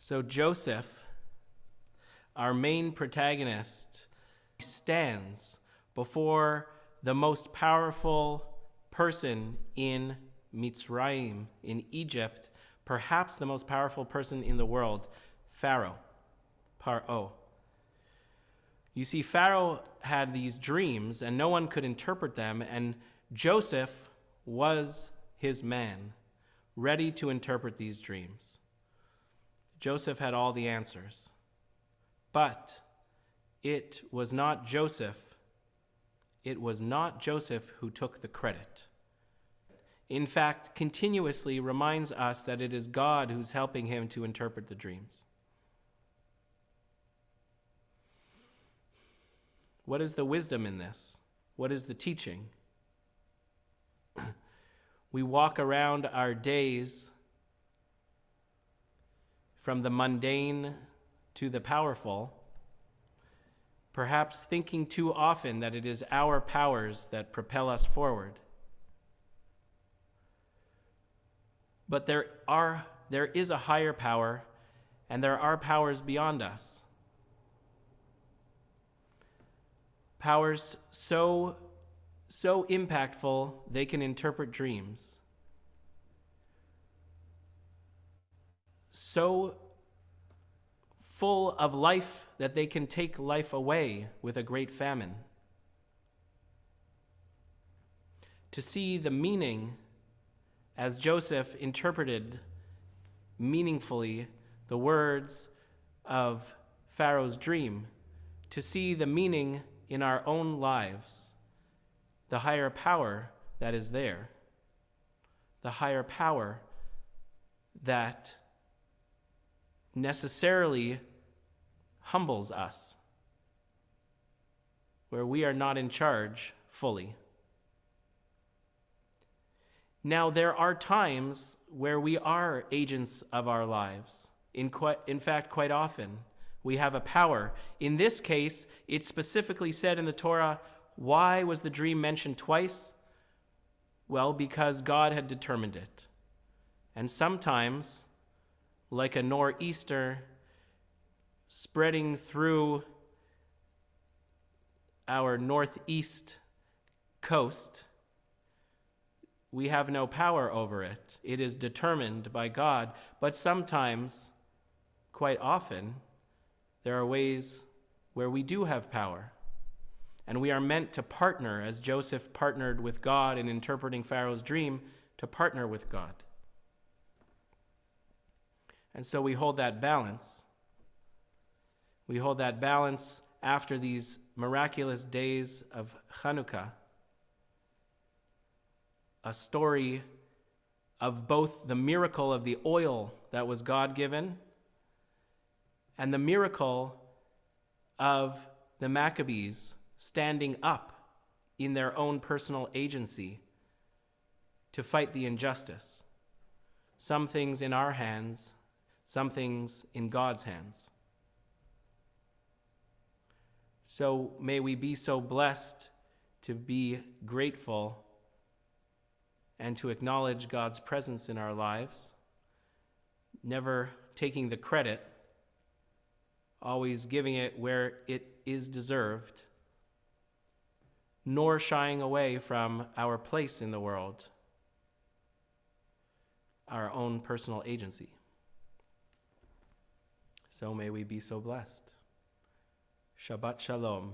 So Joseph, our main protagonist, stands before the most powerful person in Mitzrayim, in Egypt, perhaps the most powerful person in the world, Pharaoh, Paro. You see, Pharaoh had these dreams and no one could interpret them, and Joseph was his man, ready to interpret these dreams. Joseph had all the answers. But it was not Joseph who took the credit. In fact, continuously reminds us that it is God who's helping him to interpret the dreams. What is the wisdom in this? What is the teaching? We walk around our days from the mundane to the powerful, perhaps thinking too often that it is our powers that propel us forward. But there is a higher power, and there are powers beyond us. Powers so impactful they can interpret dreams. So full of life that they can take life away with a great famine. To see the meaning, as Joseph interpreted meaningfully the words of Pharaoh's dream, to see the meaning in our own lives, the higher power that is there, the higher power that necessarily humbles us, where we are not in charge fully. Now, there are times where we are agents of our lives. In fact, quite often, we have a power. In this case, it's specifically said in the Torah, why was the dream mentioned twice? Well, because God had determined it. And sometimes, like a nor'easter spreading through our northeast coast, we have no power over it. It is determined by God. But sometimes, quite often, there are ways where we do have power. And we are meant to partner, as Joseph partnered with God in interpreting Pharaoh's dream, to partner with God. And so we hold that balance. We hold that balance after these miraculous days of Chanukah, a story of both the miracle of the oil that was God-given and the miracle of the Maccabees standing up in their own personal agency to fight the injustice. Some things in our hands, some things in God's hands. So may we be so blessed to be grateful and to acknowledge God's presence in our lives, never taking the credit, always giving it where it is deserved, nor shying away from our place in the world, our own personal agency. So may we be so blessed. Shabbat Shalom.